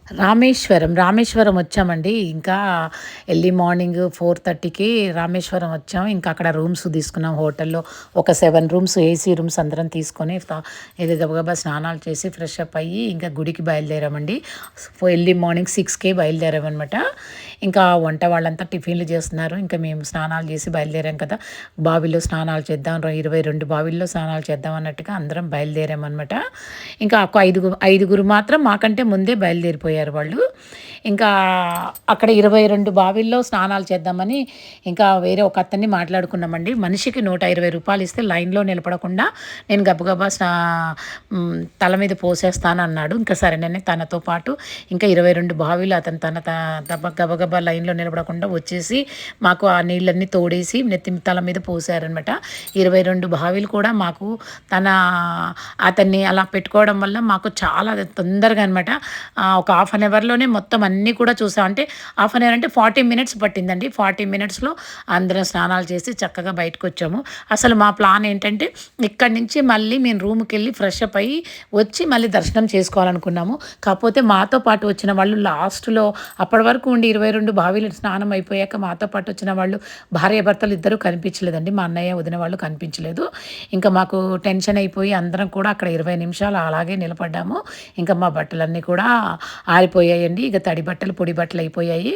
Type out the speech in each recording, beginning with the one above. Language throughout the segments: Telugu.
రామేశ్వరం వచ్చామండి. ఇంకా ఎర్లీ మార్నింగ్ 4:30కి రామేశ్వరం వచ్చాం. ఇంకా అక్కడ రూమ్స్ తీసుకున్నాం హోటల్‌లో. ఒక 7 రూమ్స్ ఏసీ రూమ్స్ అందరం తీసుకొని ఏదో గబగబా స్నానాలు చేసి ఫ్రెష్ అప్ అయ్యి ఇంకా గుడికి బయలుదేరామండి. Early morning 6కే బయలుదేరామనమాట. ఇంకా వంట వాళ్ళంతా టిఫిన్‌లు చేస్తున్నారు. ఇంకా మేము స్నానాలు చేసి బయలుదేరాం కదా! బావిలో స్నానాలు చేద్దాం, 22 బావిల్లో స్నానాలు చేద్దాం అన్నట్టుగా అందరం బయలుదేరామనమాట. ఇంకా ఒక ఐదుగురు మాత్రం మాకంటే ముందే బయలుదేరిపోయారు వాళ్ళు. ఇంకా అక్కడ 22 బావిల్లో స్నానాలు చేద్దామని ఇంకా వేరే ఒక అతన్ని మాట్లాడుకున్నామండి. మనిషికి ₹120 ఇస్తే లైన్‌లో నిలబడకుండా నేను గబగబా తల మీద పోసేస్తానన్నాడు. ఇంకా సరేనని తనతో పాటు ఇంకా 22 బావిలు అతను గబగబా లైన్‌లో నిలబడకుండా వచ్చేసి మాకు ఆ నీళ్ళన్నీ తోడేసి తల మీద పోసారనమాట. 22 బావిలు కూడా మాకు అతన్ని అలా పెట్టుకోవడం వల్ల మాకు చాలా తొందరగా అనమాట ఒక హాఫ్ అన్ అవర్‌లోనే మొత్తం అన్నీ కూడా చూసాం. అంటే హాఫ్ అన్ అవర్ అంటే 40 మినిట్స్ పట్టిందండి. 40 మినిట్స్‌లో అందరం స్నానాలు చేసి చక్కగా బయటకొచ్చాము. అసలు మా ప్లాన్ ఏంటంటే ఇక్కడి నుంచి మళ్ళీ మేము రూమ్‌కెళ్ళి ఫ్రెష్ అప్ అయ్యి వచ్చి మళ్ళీ దర్శనం చేసుకోవాలనుకున్నాము. కాకపోతే మాతో పాటు వచ్చిన వాళ్ళు లాస్ట్‌లో అప్పటి వరకు ఉండి 22 బావిలు స్నానం అయిపోయాక మాతో పాటు వచ్చిన వాళ్ళు భార్యాభర్తలు ఇద్దరూ కనిపించలేదండి. మా అన్నయ్య, వదిన వాళ్ళు కనిపించలేదు. ఇంకా మాకు టెన్షన్ అయిపోయి అందరం కూడా అక్కడ 20 నిమిషాలు అలాగే నిలబడ్డాము. ఇంకా మా బట్టలన్నీ కూడా ఆరిపోయాయండి. ఇక తడి బట్టలు, పొడి బట్టలు అయిపోయాయి.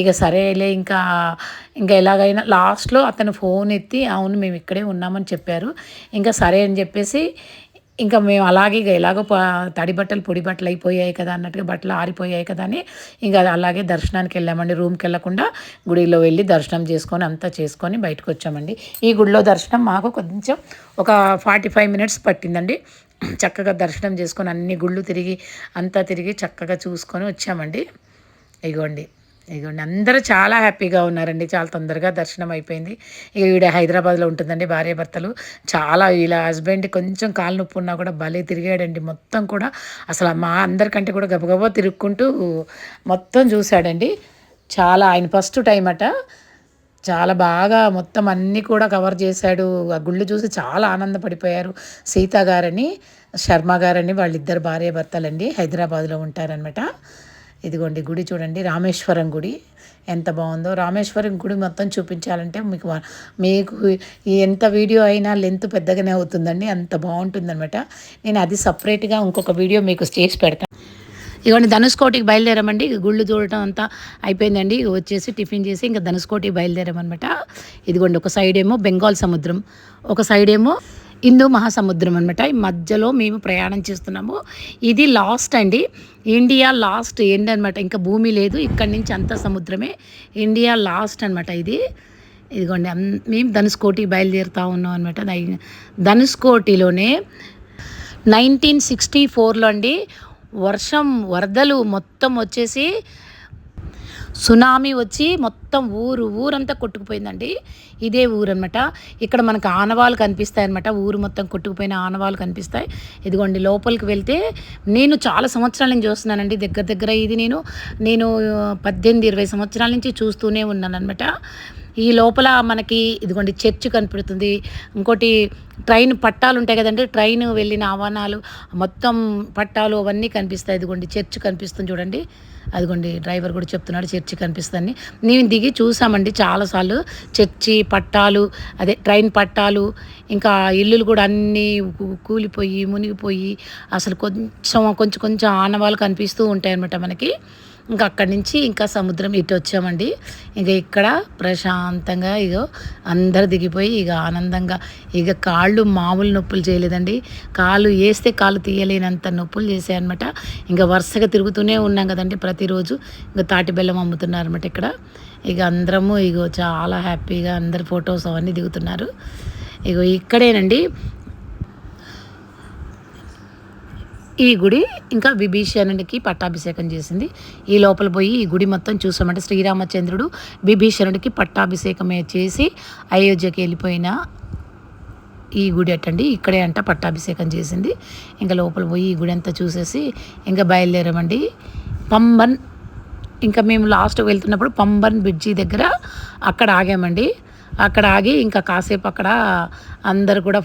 ఇక సరేలే ఇంకా ఎలాగైనా లాస్ట్‌లో అతను ఫోన్ ఎత్తి అవును మేము ఇక్కడే ఉన్నామని చెప్పారు. ఇంకా సరే అని చెప్పేసి ఇంకా మేము అలాగే ఇక ఎలాగో తడి బట్టలు, పొడి బట్టలు అయిపోయాయి కదా అన్నట్టుగా బట్టలు ఆరిపోయాయి కదా అని ఇంకా అలాగే దర్శనానికి వెళ్ళామండి. రూమ్‌కి వెళ్ళకుండా గుడిలో వెళ్ళి దర్శనం చేసుకొని అంతా చేసుకొని బయటకు వచ్చామండి. ఈ గుడిలో దర్శనం మాకు కొంచెం ఒక 45 మినిట్స్ పట్టిందండి. చక్కగా దర్శనం చేసుకొని అన్ని గుళ్ళు తిరిగి అంతా తిరిగి చక్కగా చూసుకొని వచ్చామండి. ఇగోండి అందరూ చాలా హ్యాపీగా ఉన్నారండి. చాలా తొందరగా దర్శనం అయిపోయింది. ఈవిడ హైదరాబాద్లో ఉంటుందండి, భార్యాభర్తలు. చాలా వీళ్ళ హస్బెండ్ కొంచెం కాలు నొప్పి ఉన్నా కూడా భలే తిరిగాడండి. మొత్తం కూడా అసలు మా అందరికంటే కూడా గబగబా తిరుక్కుంటూ మొత్తం చూశాడండి. చాలా ఆయన ఫస్ట్ టైం అట. చాలా బాగా మొత్తం అన్నీ కూడా కవర్ చేశాడు. ఆ గుళ్ళు చూసి చాలా ఆనందపడిపోయారు. సీత గారని, శర్మ గారని వాళ్ళిద్దరు భార్యాభర్తలండి. హైదరాబాద్లో ఉంటారనమాట. ఇదిగోండి గుడి చూడండి, రామేశ్వరం గుడి ఎంత బాగుందో. రామేశ్వరం గుడి మొత్తం చూపించాలంటే మీకు ఎంత వీడియో అయినా లెంత్ పెద్దగానే అవుతుందండి. అంత బాగుంటుందన్నమాట. నేను అది సపరేట్గా ఇంకొక వీడియో మీకు చేసి పెడతాను. ఇవన్నీ ధనుష్కోటికి బయలుదేరామండి. గుళ్ళు చూడటం అంతా అయిపోయిందండి. వచ్చేసి టిఫిన్ చేసి ఇంకా ధనుష్కోటికి బయలుదేరామన్నమాట. ఇదిగోండి ఒక సైడ్ ఏమో బెంగాల్ సముద్రం, ఒక సైడ్ ఏమో హిందూ మహాసముద్రం అనమాట. ఈ మధ్యలో మేము ప్రయాణం చేస్తున్నాము. ఇది లాస్ట్ అండి, ఇండియా లాస్ట్ ఎండ్ అనమాట. ఇంకా భూమి లేదు, ఇక్కడి నుంచి అంతా సముద్రమే. ఇండియా లాస్ట్ అనమాట ఇది. ఇదిగోండి మేము ధనుష్కోటికి బయలుదేరుతూ ఉన్నాం అనమాట. ధనుష్కోటిలోనే 1964లో అండి వరదలు మొత్తం వచ్చేసి సునామీ వచ్చి మొత్తం ఊరంతా కొట్టుకుపోయిందండి. ఇదే ఊరు అనమాట. ఇక్కడ మనకు ఆనవాళ్ళు కనిపిస్తాయి అనమాట. ఊరు మొత్తం కొట్టుకుపోయిన ఆనవాళ్ళు కనిపిస్తాయి. ఇదిగోండి లోపలికి వెళ్తే నేను చాలా సంవత్సరాల నుంచి చూస్తున్నానండి. దగ్గర ఇది నేను 18-20 సంవత్సరాల నుంచి చూస్తూనే ఉన్నాను అనమాట. ఈ లోపల మనకి ఇదిగోండి చర్చ్ కనపడుతుంది. ఇంకోటి ట్రైన్ పట్టాలు ఉంటాయి కదండి, ట్రైన్ వెళ్ళిన ఆవరణాలు మొత్తం పట్టాలు అవన్నీ కనిపిస్తాయి. ఇదిగోండి చర్చ్ కనిపిస్తుంది చూడండి. అదిగోండి డ్రైవర్ కూడా చెప్తున్నాడు చర్చి కనిపిస్తుంది. నేను దిగి చూసామండి చాలాసార్లు. చర్చి పట్టాలు, అదే ట్రైన్ పట్టాలు, ఇంకా ఇల్లులు కూడా అన్నీ కూలిపోయి మునిగిపోయి అసలు కొంచెం ఆనవాళ్ళు కనిపిస్తూ ఉంటాయి అన్నమాట మనకి. ఇంకా అక్కడి నుంచి ఇంకా సముద్రం ఇటు వచ్చామండి. ఇక ఇక్కడ ప్రశాంతంగా అందరు దిగిపోయి ఆనందంగా కాళ్ళు మామూలు నొప్పులు చేయలేదండి. కాళ్ళు వేస్తే కాళ్ళు తీయలేనంత నొప్పులు చేసాయన్నమాట. ఇంకా వరుసగా తిరుగుతూనే ఉన్నాం కదండి ప్రతిరోజు. తాటి బెల్లం అమ్ముతున్నారు అనమాట ఇక్కడ. అందరము చాలా హ్యాపీగా అందరు ఫొటోస్ అవన్నీ దిగుతున్నారు. ఇక్కడేనండి ఈ గుడి ఇంకా విభీషణుడికి పట్టాభిషేకం చేసింది. ఈ లోపల పోయి ఈ గుడి మొత్తం చూసామంటే శ్రీరామచంద్రుడు విభీషణుడికి పట్టాభిషేకమే చేసి అయోధ్యకి వెళ్ళిపోయిన ఈ గుడి అట్టండి. ఇక్కడే అంట పట్టాభిషేకం చేసింది. ఇంకా లోపల పోయి ఈ గుడి అంతా చూసేసి ఇంకా బయలుదేరామండి. పంబన్ ఇంకా మేము లాస్ట్ వెళ్తున్నప్పుడు పంబన్ బ్రిడ్జి దగ్గర అక్కడ ఆగామండి. అక్కడ ఆగి ఇంకా కాసేపు అక్కడ అందరు కూడా